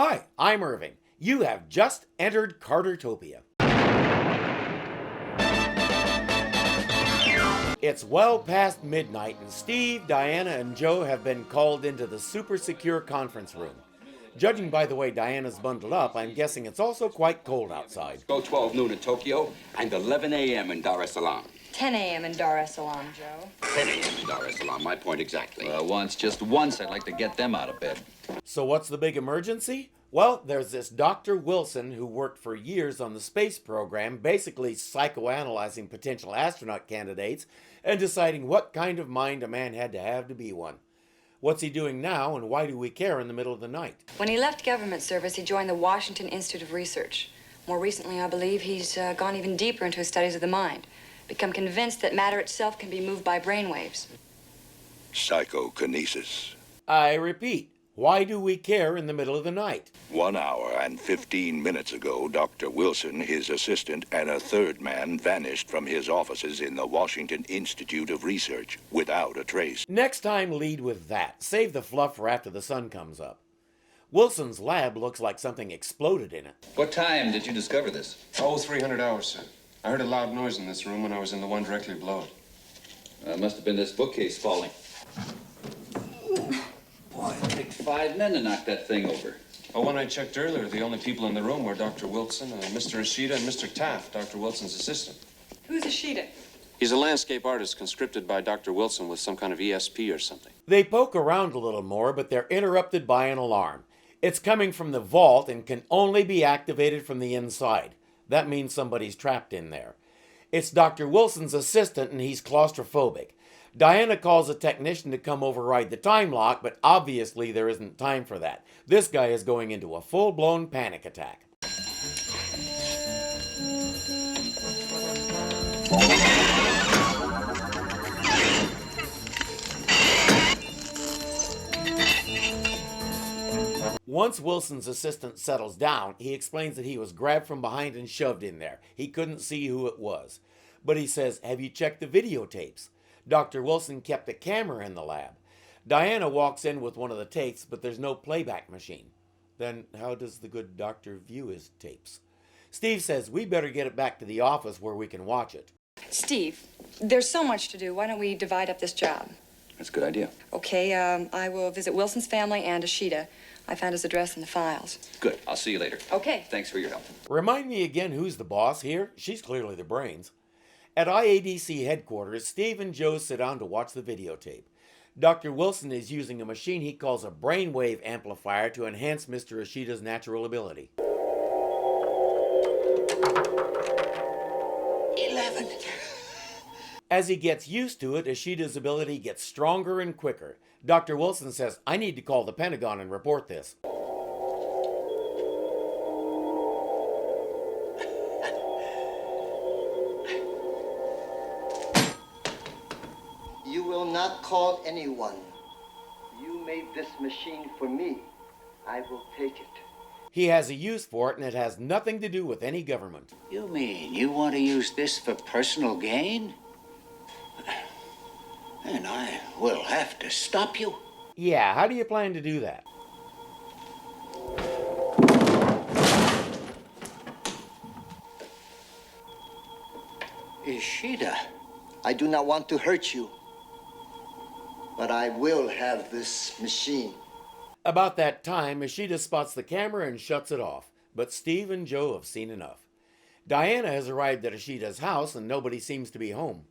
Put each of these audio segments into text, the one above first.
Hi, I'm Irving. You have just entered Cartertopia. It's well past midnight and Steve, Diana, and Joe have been called into the super secure conference room. Judging by the way Diana's bundled up, I'm guessing it's also quite cold outside. Go 12 noon in Tokyo and 11 a.m. in Dar es Salaam. 10 a.m. in Dar es Salaam, Joe. 10 a.m. in Dar es Salaam, my point exactly. Just once, I'd like to get them out of bed. So what's the big emergency? Well, there's this Dr. Wilson who worked for years on the space program, basically psychoanalyzing potential astronaut candidates and deciding what kind of mind a man had to have be one. What's he doing now, and why do we care in the middle of the night? When he left government service, he joined the Washington Institute of Research. More recently, I believe, he's gone even deeper into his studies of the mind, become convinced that matter itself can be moved by brainwaves. Psychokinesis. I repeat, why do we care in the middle of the night? 1 hour and 15 minutes ago, Dr. Wilson, his assistant, and a third man vanished from his offices in the Washington Institute of Research without a trace. Next time, lead with that. Save the fluff for after the sun comes up. Wilson's lab looks like something exploded in it. What time did you discover this? 300 hours, sir. I heard a loud noise in this room when I was in the one directly below it. It must have been this bookcase falling. Boy, it takes 5 men to knock that thing over. Oh, when I checked earlier, the only people in the room were Dr. Wilson, Mr. Ishida, and Mr. Taft, Dr. Wilson's assistant. Who's Ishida? He's a landscape artist conscripted by Dr. Wilson with some kind of ESP or something. They poke around a little more, but they're interrupted by an alarm. It's coming from the vault and can only be activated from the inside. That means somebody's trapped in there. It's Dr. Wilson's assistant, and he's claustrophobic. Diana calls a technician to come override the time lock, but obviously there isn't time for that. This guy is going into a full-blown panic attack. Once Wilson's assistant settles down, he explains that he was grabbed from behind and shoved in there. He couldn't see who it was. But he says, have you checked the videotapes? Dr. Wilson kept a camera in the lab. Diana walks in with one of the tapes, but there's no playback machine. Then how does the good doctor view his tapes? Steve says we better get it back to the office where we can watch it. Steve, there's so much to do. Why don't we divide up this job? That's a good idea. Okay, I will visit Wilson's family and Ishida. I found his address in the files. Good. I'll see you later. Okay. Thanks for your help. Remind me again who's the boss here? She's clearly the brains. At IADC headquarters, Steve and Joe sit down to watch the videotape. Dr. Wilson is using a machine he calls a brainwave amplifier to enhance Mr. Ishida's natural ability. 11. As he gets used to it, Ishida's ability gets stronger and quicker. Dr. Wilson says, I need to call the Pentagon and report this. You will not call anyone. You made this machine for me. I will take it. He has a use for it, and it has nothing to do with any government. You mean you want to use this for personal gain? Then I will have to stop you. Yeah, how do you plan to do that? Ishida. I do not want to hurt you, but I will have this machine. About that time, Ishida spots the camera and shuts it off, but Steve and Joe have seen enough. Diana has arrived at Ishida's house and nobody seems to be home.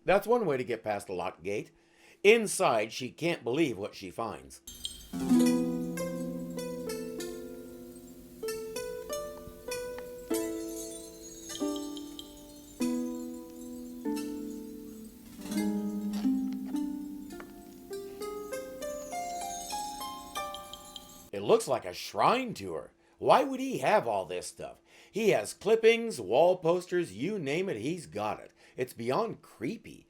That's one way to get past the locked gate. Inside, she can't believe what she finds. It looks like a shrine to her. Why would he have all this stuff? He has clippings, wall posters, you name it, he's got it. It's beyond creepy.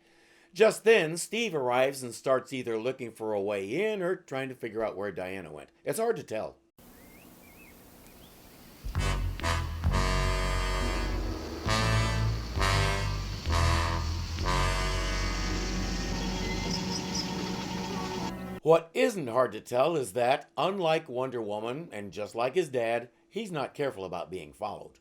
Just then, Steve arrives and starts either looking for a way in or trying to figure out where Diana went. It's hard to tell. What isn't hard to tell is that, unlike Wonder Woman, and just like his dad, he's not careful about being followed.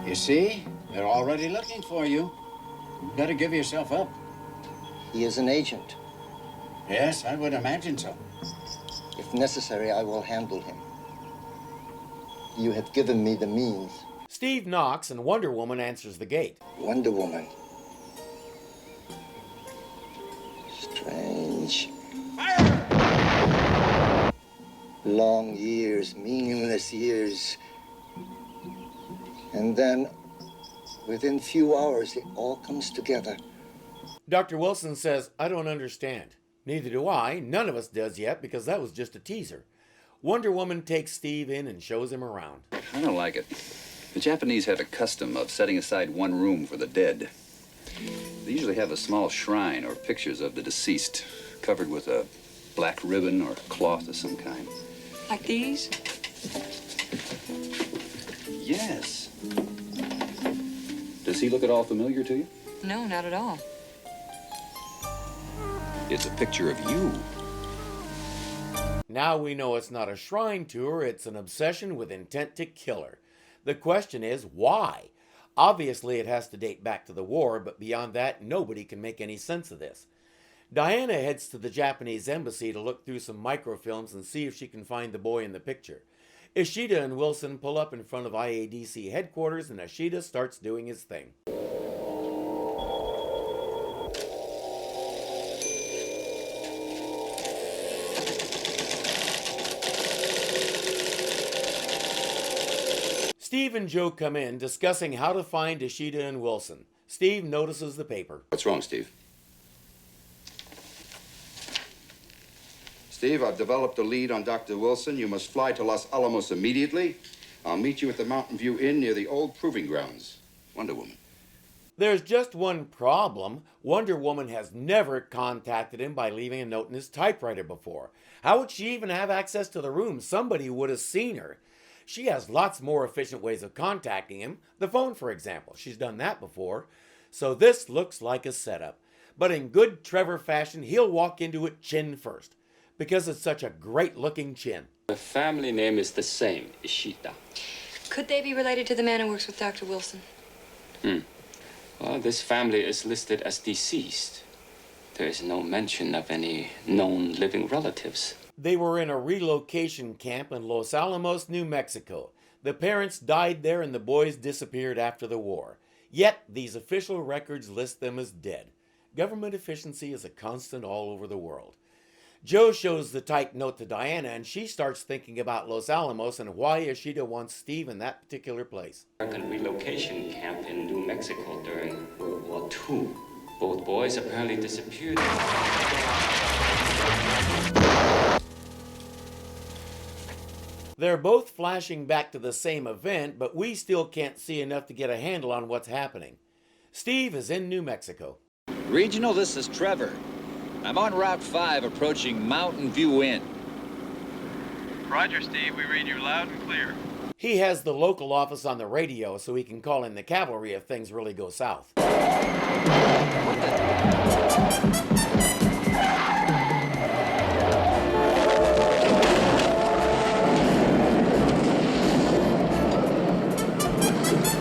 You see? They're already looking for you. You better give yourself up. He is an agent. Yes, I would imagine so. If necessary, I will handle him. You have given me the means. Steve knocks and Wonder Woman answers the gate. Wonder Woman. Strange. Fire! Long years, meaningless years. And then, within few hours, it all comes together. Dr. Wilson says, I don't understand. Neither do I. None of us does yet because that was just a teaser. Wonder Woman takes Steve in and shows him around. I don't like it. The Japanese have a custom of setting aside one room for the dead. They usually have a small shrine or pictures of the deceased, covered with a black ribbon or cloth of some kind. Like these? Yes. Does he look at all familiar to you? No, not at all. It's a picture of you. Now we know it's not a shrine to her, it's an obsession with intent to kill her. The question is, why? Obviously, it has to date back to the war, but beyond that, nobody can make any sense of this. Diana heads to the Japanese embassy to look through some microfilms and see if she can find the boy in the picture. Ishida and Wilson pull up in front of IADC headquarters and Ishida starts doing his thing. Steve and Joe come in discussing how to find Ishida and Wilson. Steve notices the paper. What's wrong, Steve? Steve, I've developed a lead on Dr. Wilson. You must fly to Los Alamos immediately. I'll meet you at the Mountain View Inn near the old proving grounds. Wonder Woman. There's just one problem. Wonder Woman has never contacted him by leaving a note in his typewriter before. How would she even have access to the room? Somebody would have seen her. She has lots more efficient ways of contacting him. The phone, for example. She's done that before. So this looks like a setup. But in good Trevor fashion, he'll walk into it chin first. Because it's such a great-looking chin. The family name is the same, Ishida. Could they be related to the man who works with Dr. Wilson? Well, this family is listed as deceased. There is no mention of any known living relatives. They were in a relocation camp in Los Alamos, New Mexico. The parents died there and the boys disappeared after the war. Yet, these official records list them as dead. Government efficiency is a constant all over the world. Joe shows the typed note to Diana and she starts thinking about Los Alamos and why Ishida wants Steve in that particular place. American relocation camp in New Mexico during World War II. Both boys apparently disappeared. They're both flashing back to the same event, but we still can't see enough to get a handle on what's happening. Steve is in New Mexico. Regional, this is Trevor. I'm on Route 5 approaching Mountain View Inn. Roger, Steve. We read you loud and clear. He has the local office on the radio so he can call in the cavalry if things really go south.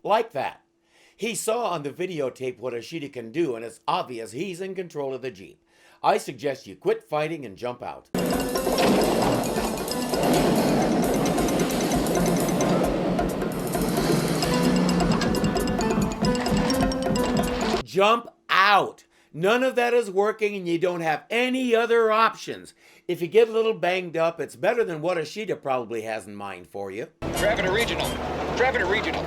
Like that. He saw on the videotape what Ishida can do, and it's obvious he's in control of the Jeep. I suggest you quit fighting and jump out. Jump out. None of that is working and you don't have any other options. If you get a little banged up, it's better than what Ishida probably has in mind for you. Trevor to Regional. Trevor to Regional.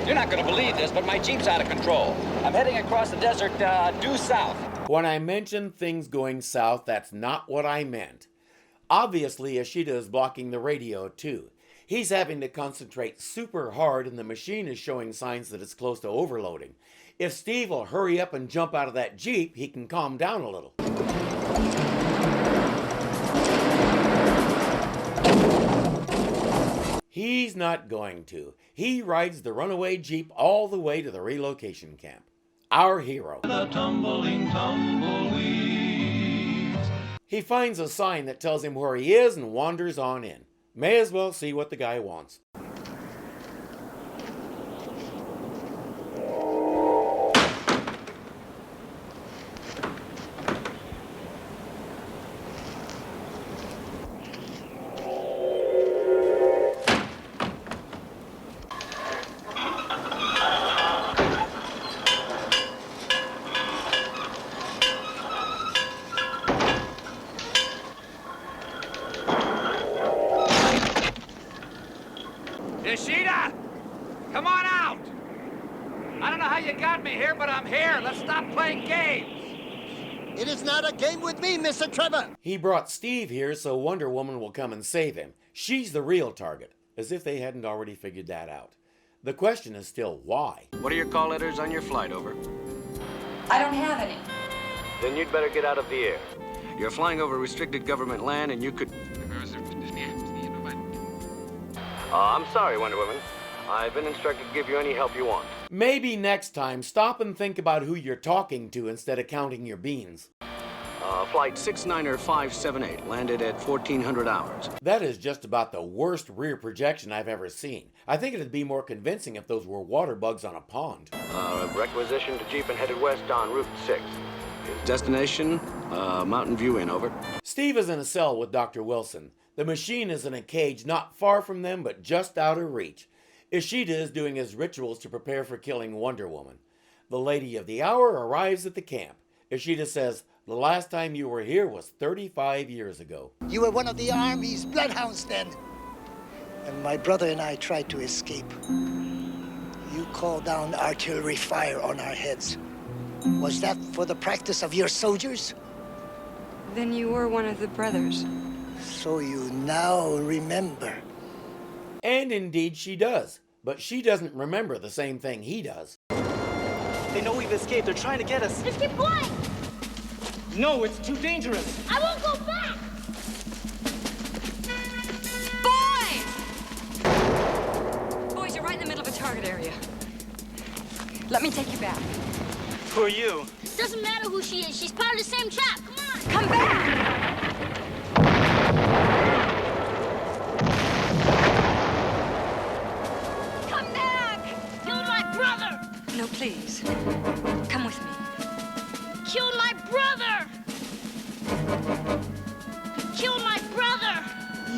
You're not going to believe this, but my Jeep's out of control. I'm heading across the desert due south. When I mentioned things going south, that's not what I meant. Obviously, Ishida is blocking the radio too. He's having to concentrate super hard and the machine is showing signs that it's close to overloading. If Steve will hurry up and jump out of that Jeep, he can calm down a little. He's not going to. He rides the runaway Jeep all the way to the relocation camp. our hero. The tumbling tumbleweeds. He finds a sign that tells him where he is and wanders on in. May as well see what the guy wants. Ishida! Come on out! I don't know how you got me here, but I'm here. Let's stop playing games. It is not a game with me, Mr. Trevor. He brought Steve here so Wonder Woman will come and save him. She's the real target, as if they hadn't already figured that out. The question is still why. What are your call letters on your flight, over? I don't have any. Then you'd better get out of the air. You're flying over restricted government land and you could... I'm sorry, Wonder Woman. I've been instructed to give you any help you want. Maybe next time, stop and think about who you're talking to instead of counting your beans. Flight 69578 landed at 1400 hours. That is just about the worst rear projection I've ever seen. I think it'd be more convincing if those were water bugs on a pond. Requisitioned to Jeep and headed west on Route 6. Destination, Mountain View Inn, over. Steve is in a cell with Dr. Wilson. The machine is in a cage not far from them, but just out of reach. Ishida is doing his rituals to prepare for killing Wonder Woman. The lady of the hour arrives at the camp. Ishida says, "The last time you were here was 35 years ago." You were one of the Army's bloodhounds then. And my brother and I tried to escape. You called down artillery fire on our heads. Was that for the practice of your soldiers? Then you were one of the brothers. So you now remember. And indeed she does. But she doesn't remember the same thing he does. They know we've escaped. They're trying to get us. Just keep going. No, it's too dangerous. I won't go back. Boys! Boys, you're right in the middle of a target area. Let me take you back. Who are you? Doesn't matter who she is. She's part of the same trap. Come on. Come back! Come back. Kill my brother. No, please. Come with me. Kill my brother. Kill my brother.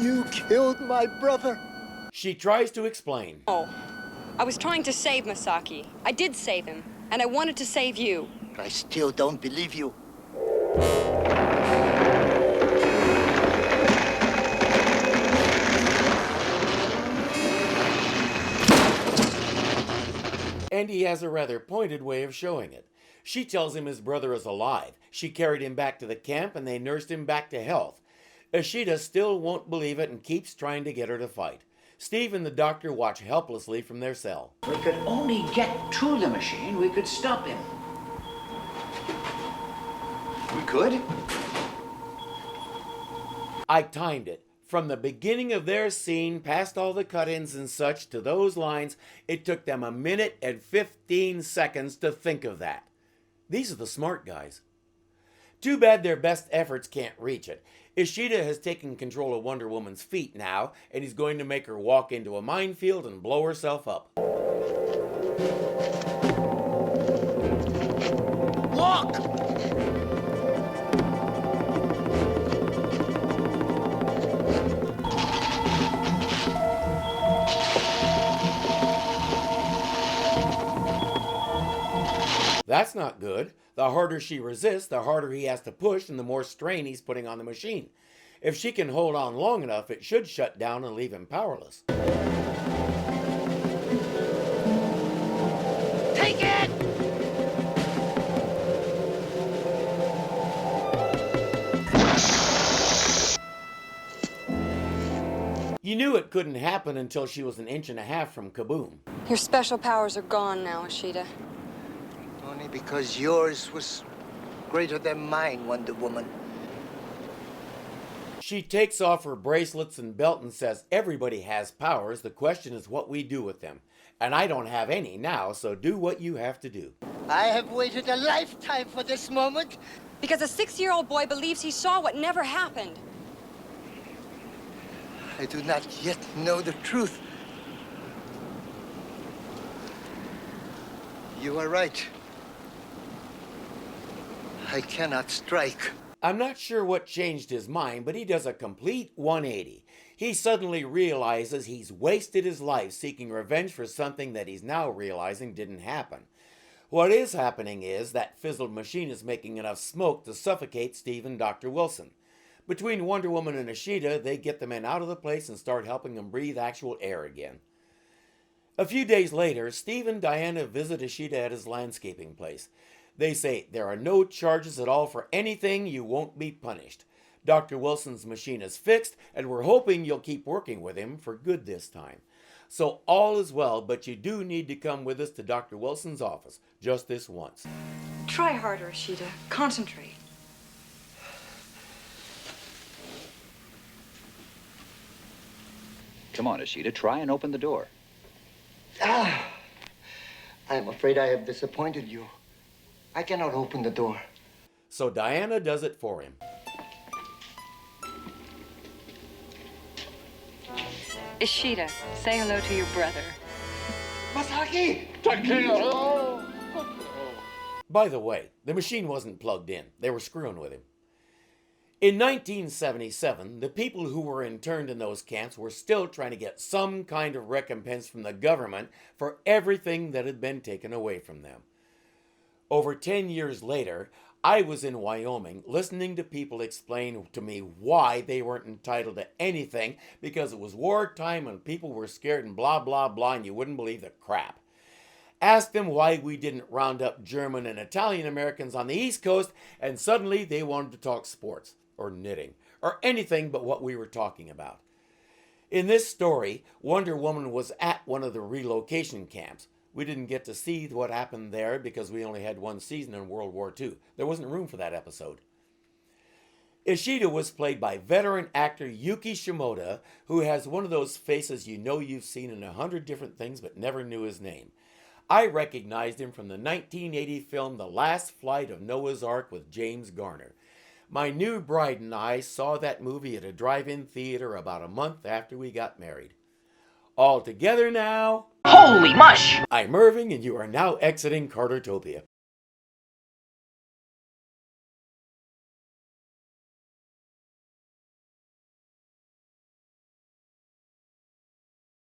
You killed my brother. She tries to explain. Oh, I was trying to save Masaki. I did save him, and I wanted to save you. I still don't believe you. And he has a rather pointed way of showing it. She tells him his brother is alive. She carried him back to the camp and they nursed him back to health. Ishida still won't believe it and keeps trying to get her to fight. Steve and the doctor watch helplessly from their cell. We could only get to the machine, we could stop him. We could? I timed it. From the beginning of their scene, past all the cut-ins and such, to those lines, it took them 1 minute and 15 seconds to think of that. These are the smart guys. Too bad their best efforts can't reach it. Ishida has taken control of Wonder Woman's feet now, and he's going to make her walk into a minefield and blow herself up. Walk! That's not good. The harder she resists, the harder he has to push and the more strain he's putting on the machine. If she can hold on long enough, it should shut down and leave him powerless. Take it! You knew it couldn't happen until she was 1.5 inches from kaboom. Your special powers are gone now, Ishida. Only because yours was greater than mine, Wonder Woman. She takes off her bracelets and belt and says everybody has powers. The question is what we do with them. And I don't have any now, so do what you have to do. I have waited a lifetime for this moment. Because a 6-year-old boy believes he saw what never happened. I do not yet know the truth. You are right. I cannot strike. I'm not sure what changed his mind, but he does a complete 180. He suddenly realizes he's wasted his life seeking revenge for something that he's now realizing didn't happen. What is happening is that fizzled machine is making enough smoke to suffocate Steve and Dr. Wilson. Between Wonder Woman and Ishida, they get the men out of the place and start helping them breathe actual air again. A few days later, Steve and Diana visit Ishida at his landscaping place. They say, there are no charges at all for anything, you won't be punished. Dr. Wilson's machine is fixed, and we're hoping you'll keep working with him for good this time. So all is well, but you do need to come with us to Dr. Wilson's office, just this once. Try harder, Ishida. Concentrate. Come on, Ishida, try and open the door. I am afraid I have disappointed you. I cannot open the door. So Diana does it for him. Ishida, say hello to your brother. Masaki! By the way, the machine wasn't plugged in. They were screwing with him. In 1977, the people who were interned in those camps were still trying to get some kind of recompense from the government for everything that had been taken away from them. Over 10 years later, I was in Wyoming listening to people explain to me why they weren't entitled to anything because it was wartime and people were scared and blah, blah, blah, and you wouldn't believe the crap. Asked them why we didn't round up German and Italian Americans on the East Coast, and suddenly they wanted to talk sports or knitting or anything but what we were talking about. In this story, Wonder Woman was at one of the relocation camps. We didn't get to see what happened there because we only had one season in World War II. There wasn't room for that episode. Ishida was played by veteran actor Yuki Shimoda, who has one of those faces you know you've seen in 100 different things but never knew his name. I recognized him from the 1980 film The Last Flight of Noah's Ark with James Garner. My new bride and I saw that movie at a drive-in theater about a month after we got married. All together now. Holy mush! I'm Irving, and you are now exiting Cartertopia.